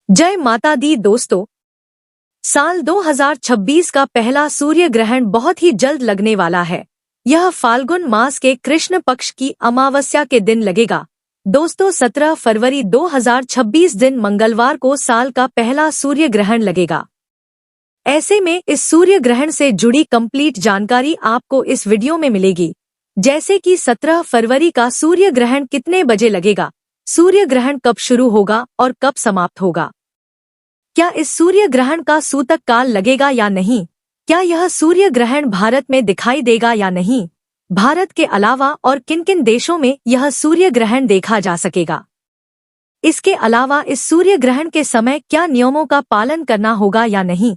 जय माता दी दोस्तों। साल 2026 का पहला सूर्य ग्रहण बहुत ही जल्द लगने वाला है। यह फाल्गुन मास के कृष्ण पक्ष की अमावस्या के दिन लगेगा। दोस्तों 17 फरवरी 2026 दिन मंगलवार को साल का पहला सूर्य ग्रहण लगेगा। ऐसे में इस सूर्य ग्रहण से जुड़ी कंप्लीट जानकारी आपको इस वीडियो में मिलेगी, जैसे कि 17 फरवरी का सूर्य ग्रहण कितने बजे लगेगा, सूर्य ग्रहण कब शुरू होगा और कब समाप्त होगा, क्या इस सूर्य ग्रहण का सूतक काल लगेगा या नहीं, क्या यह सूर्य ग्रहण भारत में दिखाई देगा या नहीं, भारत के अलावा और किन किन देशों में यह सूर्य ग्रहण देखा जा सकेगा। इसके अलावा इस सूर्य ग्रहण के समय क्या नियमों का पालन करना होगा या नहीं,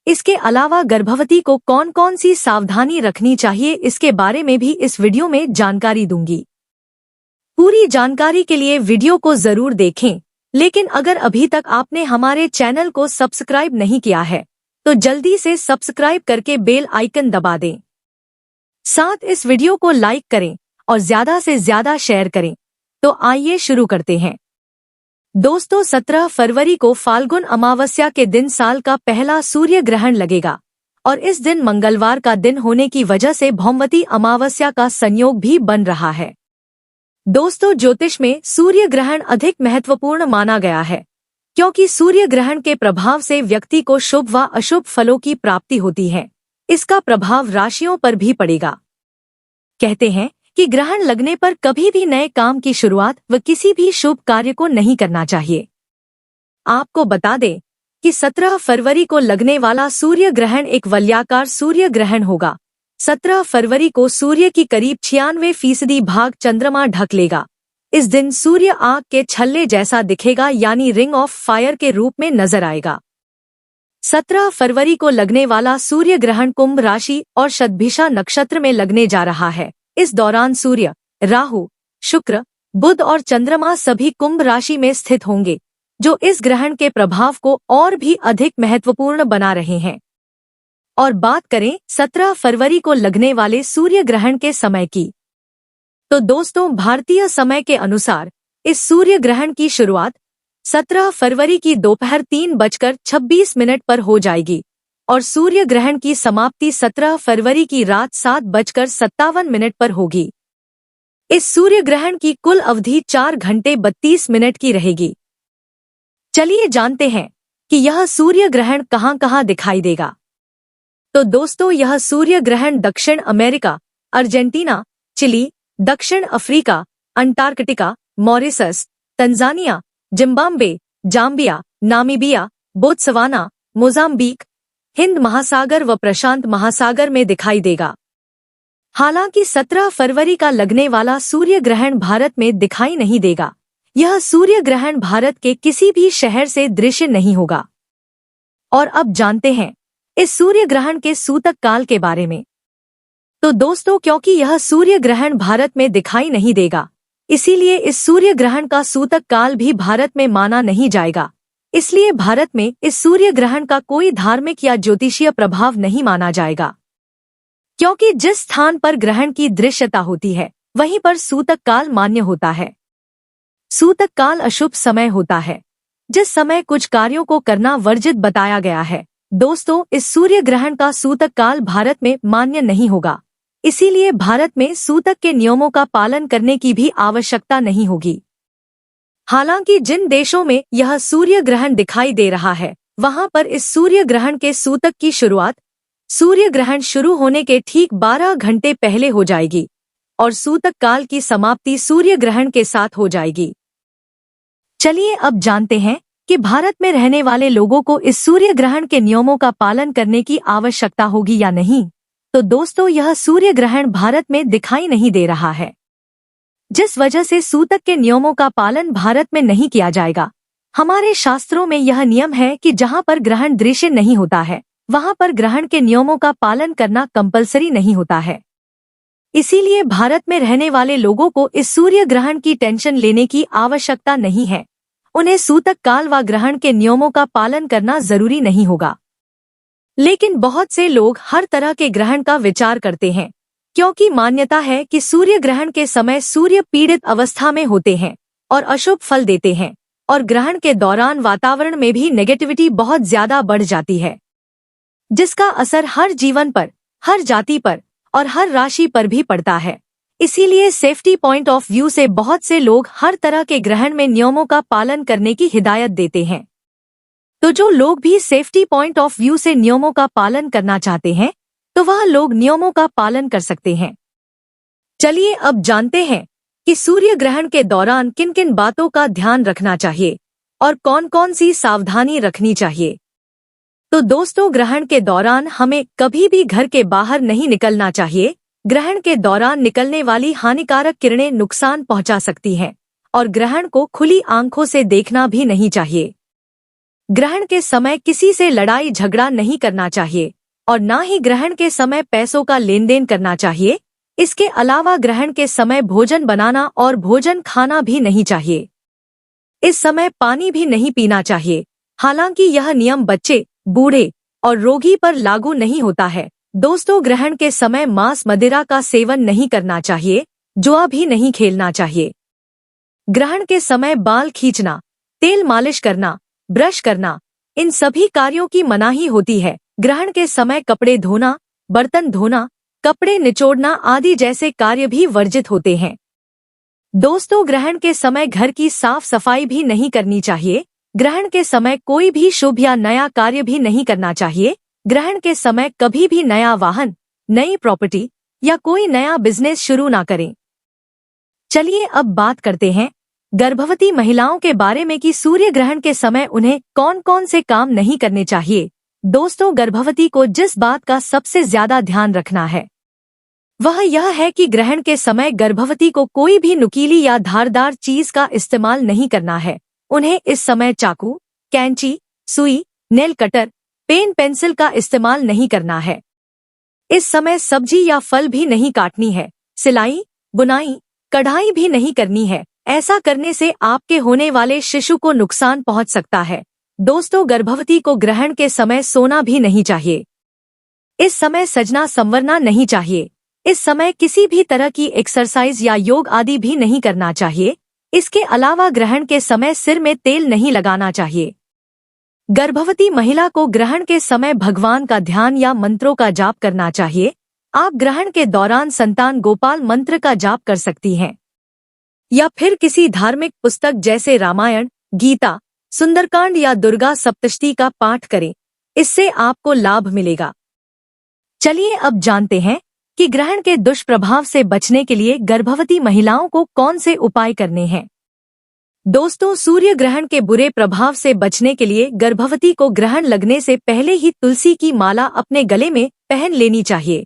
इसके अलावा गर्भवती को कौन कौन सी सावधानी रखनी चाहिए, इसके बारे में भी इस वीडियो में जानकारी दूंगी। पूरी जानकारी के लिए वीडियो को जरूर देखें, लेकिन अगर अभी तक आपने हमारे चैनल को सब्सक्राइब नहीं किया है तो जल्दी से सब्सक्राइब करके बेल आइकन दबा दें। साथ इस वीडियो को लाइक करें और ज्यादा से ज्यादा शेयर करें। तो आइए शुरू करते हैं। दोस्तों 17 फरवरी को फाल्गुन अमावस्या के दिन साल का पहला सूर्य ग्रहण लगेगा और इस दिन मंगलवार का दिन होने की वजह से भौमवती अमावस्या का संयोग भी बन रहा है। दोस्तों ज्योतिष में सूर्य ग्रहण अधिक महत्वपूर्ण माना गया है, क्योंकि सूर्य ग्रहण के प्रभाव से व्यक्ति को शुभ व अशुभ फलों की प्राप्ति होती है। इसका प्रभाव राशियों पर भी पड़ेगा। कहते हैं कि ग्रहण लगने पर कभी भी नए काम की शुरुआत व किसी भी शुभ कार्य को नहीं करना चाहिए। आपको बता दें कि 17 फरवरी को लगने वाला सूर्य ग्रहण एक वलयाकार सूर्य ग्रहण होगा। 17 फरवरी को सूर्य की करीब 96% भाग चंद्रमा ढक लेगा। इस दिन सूर्य आग के छल्ले जैसा दिखेगा, यानी रिंग ऑफ फायर के रूप में नजर आएगा। 17 फरवरी को लगने वाला सूर्य ग्रहण कुंभ राशि और शतभिषा नक्षत्र में लगने जा रहा है। इस दौरान सूर्य, राहु, शुक्र, बुध और चंद्रमा सभी कुंभ राशि में स्थित होंगे, जो इस ग्रहण के प्रभाव को और भी अधिक महत्वपूर्ण बना रहे हैं। और बात करें 17 फरवरी को लगने वाले सूर्य ग्रहण के समय की, तो दोस्तों भारतीय समय के अनुसार इस सूर्य ग्रहण की शुरुआत 17 फरवरी की दोपहर 3:26 पर हो जाएगी और सूर्य ग्रहण की समाप्ति 17 फरवरी की रात 7:57 पर होगी। इस सूर्य ग्रहण की कुल अवधि 4 घंटे 32 मिनट की रहेगी। चलिए जानते हैं कि यह सूर्य ग्रहण कहां-कहां दिखाई देगा। तो दोस्तों यह सूर्य ग्रहण दक्षिण अमेरिका, अर्जेंटीना, चिली, दक्षिण Africa, Antarctica, Mauritius, Tanzania, Zimbabwe, Zambia, Namibia, Botswana, Mozambique, Hind महासागर व प्रशांत महासागर में दिखाई देगा। हालांकि 17 फरवरी का लगने वाला सूर्य ग्रहण भारत में दिखाई नहीं देगा। यह सूर्य ग्रहण भारत के किसी भी शहर से दृश्य नहीं होगा। और अब जानते हैं इस सूर्य ग्रहण के सूतक काल के बारे में। तो दोस्तों क्योंकि यह सूर्य ग्रहण भारत में दिखाई नहीं देगा, इसीलिए इस सूर्य ग्रहण का सूतक काल भी भारत में माना नहीं जाएगा। इसलिए भारत में इस सूर्य ग्रहण का कोई धार्मिक या ज्योतिषीय प्रभाव नहीं माना जाएगा, क्योंकि जिस स्थान पर ग्रहण की दृश्यता होती है वहीं पर सूतक काल मान्य होता है। सूतक काल अशुभ समय होता है, जिस समय कुछ कार्यों को करना वर्जित बताया गया है। दोस्तों इस सूर्य ग्रहण का सूतक काल भारत में मान्य नहीं होगा, इसीलिए भारत में सूतक के नियमों का पालन करने की भी आवश्यकता नहीं होगी। हालांकि जिन देशों में यह सूर्य ग्रहण दिखाई दे रहा है वहां पर इस सूर्य ग्रहण के सूतक की शुरुआत सूर्य ग्रहण शुरू होने के ठीक 12 घंटे पहले हो जाएगी और सूतक काल की समाप्ति सूर्य ग्रहण के साथ हो जाएगी। चलिए अब जानते हैं कि भारत में रहने वाले लोगों को इस सूर्य ग्रहण के नियमों का पालन करने की आवश्यकता होगी या नहीं। तो दोस्तों यह सूर्य ग्रहण भारत में दिखाई नहीं दे रहा है, जिस वजह से सूतक के नियमों का पालन भारत में नहीं किया जाएगा। हमारे शास्त्रों में यह नियम है कि जहां पर ग्रहण दृश्य नहीं होता है वहां पर ग्रहण के नियमों का पालन करना कंपलसरी नहीं होता है। इसीलिए भारत में रहने वाले लोगों को इस सूर्य ग्रहण की टेंशन लेने की आवश्यकता नहीं है। उन्हें सूतक काल व ग्रहण के नियमों का पालन करना जरूरी नहीं होगा। लेकिन बहुत से लोग हर तरह के ग्रहण का विचार करते हैं, क्योंकि मान्यता है कि सूर्य ग्रहण के समय सूर्य पीड़ित अवस्था में होते हैं और अशुभ फल देते हैं। और ग्रहण के दौरान वातावरण में भी नेगेटिविटी बहुत ज्यादा बढ़ जाती है, जिसका असर हर जीवन पर, हर जाति पर और हर राशि पर भी पड़ता है। इसीलिए सेफ्टी पॉइंट ऑफ व्यू से बहुत से लोग हर तरह के ग्रहण में नियमों का पालन करने की हिदायत देते हैं। तो जो लोग भी सेफ्टी पॉइंट ऑफ व्यू से नियमों का पालन करना चाहते हैं, तो वह लोग नियमों का पालन कर सकते हैं। चलिए अब जानते हैं कि सूर्य ग्रहण के दौरान किन किन बातों का ध्यान रखना चाहिए और कौन कौन सी सावधानी रखनी चाहिए। तो दोस्तों, ग्रहण के दौरान हमें कभी भी घर के बाहर नहीं निकलना चाहिए। ग्रहण के दौरान निकलने वाली हानिकारक किरणें नुकसान पहुंचा सकती हैं और ग्रहण को खुली आंखों से देखना भी नहीं चाहिए। ग्रहण के समय किसी से लड़ाई झगड़ा नहीं करना चाहिए और न ही ग्रहण के समय पैसों का लेन देन करना चाहिए। इसके अलावा ग्रहण के समय भोजन बनाना और भोजन खाना भी नहीं चाहिए। इस समय पानी भी नहीं पीना चाहिए। हालांकि यह नियम बच्चे, बूढ़े और रोगी पर लागू नहीं होता है। दोस्तों, ग्रहण के समय मांस मदिरा का सेवन नहीं करना चाहिए। जुआ भी नहीं खेलना चाहिए। ग्रहण के समय बाल खींचना, तेल मालिश करना, ब्रश करना, इन सभी कार्यों की मनाही होती है। ग्रहण के समय कपड़े धोना, बर्तन धोना, कपड़े निचोड़ना आदि जैसे कार्य भी वर्जित होते हैं। दोस्तों, ग्रहण के समय घर की साफ सफाई भी नहीं करनी चाहिए। ग्रहण के समय कोई भी शुभ या नया कार्य भी नहीं करना चाहिए। ग्रहण के समय कभी भी नया वाहन, नई प्रॉपर्टी या कोई नया बिजनेस शुरू ना करें। चलिए अब बात करते हैं गर्भवती महिलाओं के बारे में कि सूर्य ग्रहण के समय उन्हें कौन कौन से काम नहीं करने चाहिए। दोस्तों, गर्भवती को जिस बात का सबसे ज्यादा ध्यान रखना है वह यह है कि ग्रहण के समय गर्भवती को कोई भी नुकीली या धारदार चीज का इस्तेमाल नहीं करना है। उन्हें इस समय चाकू, कैंची, सुई, नेल कटर, पेन पेंसिल का इस्तेमाल नहीं करना है। इस समय सब्जी या फल भी नहीं काटनी है। सिलाई, बुनाई, कढ़ाई भी नहीं करनी है। ऐसा करने से आपके होने वाले शिशु को नुकसान पहुंच सकता है। दोस्तों, गर्भवती को ग्रहण के समय सोना भी नहीं चाहिए। इस समय सजना संवरना नहीं चाहिए। इस समय किसी भी तरह की एक्सरसाइज या योग आदि भी नहीं करना चाहिए। इसके अलावा ग्रहण के समय सिर में तेल नहीं लगाना चाहिए। गर्भवती महिला को ग्रहण के समय भगवान का ध्यान या मंत्रों का जाप करना चाहिए। आप ग्रहण के दौरान संतान गोपाल मंत्र का जाप कर सकती हैं या फिर किसी धार्मिक पुस्तक जैसे रामायण, गीता, सुंदरकांड या दुर्गा सप्तशती का पाठ करें। इससे आपको लाभ मिलेगा। चलिए अब जानते हैं कि ग्रहण के दुष्प्रभाव से बचने के लिए गर्भवती महिलाओं को कौन से उपाय करने हैं। दोस्तों, सूर्य ग्रहण के बुरे प्रभाव से बचने के लिए गर्भवती को ग्रहण लगने से पहले ही तुलसी की माला अपने गले में पहन लेनी चाहिए।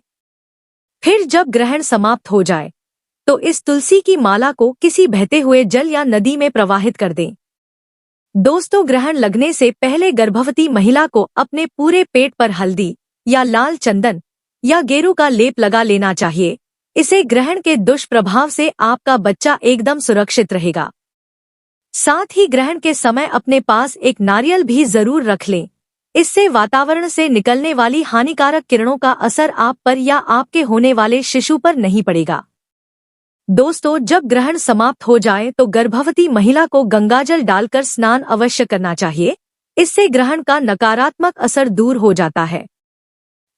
फिर जब ग्रहण समाप्त हो जाए तो इस तुलसी की माला को किसी बहते हुए जल या नदी में प्रवाहित कर दें। दोस्तों, ग्रहण लगने से पहले गर्भवती महिला को अपने पूरे पेट पर हल्दी या लाल चंदन या गेरू का लेप लगा लेना चाहिए। इसे ग्रहण के दुष्प्रभाव से आपका बच्चा एकदम सुरक्षित रहेगा। साथ ही ग्रहण के समय अपने पास एक नारियल भी जरूर रख लें। इससे वातावरण से निकलने वाली हानिकारक किरणों का असर आप पर या आपके होने वाले शिशु पर नहीं पड़ेगा। दोस्तों, जब ग्रहण समाप्त हो जाए तो गर्भवती महिला को गंगाजल डालकर स्नान अवश्य करना चाहिए। इससे ग्रहण का नकारात्मक असर दूर हो जाता है।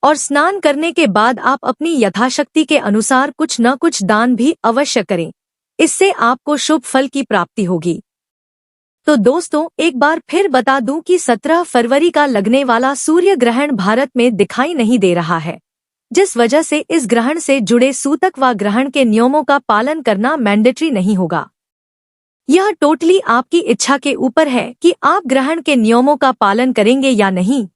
और स्नान करने के बाद आप अपनी यथाशक्ति के अनुसार कुछ न कुछ दान भी अवश्य करें। इससे आपको शुभ फल की प्राप्ति होगी। तो दोस्तों, एक बार फिर बता दूं कि 17 फरवरी का लगने वाला सूर्य ग्रहण भारत में दिखाई नहीं दे रहा है, जिस वजह से इस ग्रहण से जुड़े सूतक व ग्रहण के नियमों का पालन करना मैंडेटरी नहीं होगा। यह टोटली आपकी इच्छा के ऊपर है कि आप ग्रहण के नियमों का पालन करेंगे या नहीं,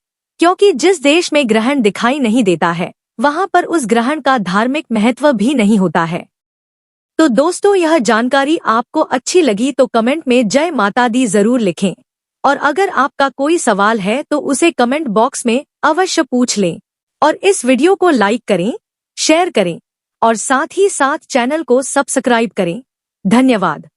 क्योंकि जिस देश में ग्रहण दिखाई नहीं देता है वहां पर उस ग्रहण का धार्मिक महत्व भी नहीं होता है। तो दोस्तों, यह जानकारी आपको अच्छी लगी तो कमेंट में जय माता दी जरूर लिखें और अगर आपका कोई सवाल है तो उसे कमेंट बॉक्स में अवश्य पूछ लें और इस वीडियो को लाइक करें, शेयर करें और साथ ही साथ चैनल को सब्सक्राइब करें। धन्यवाद।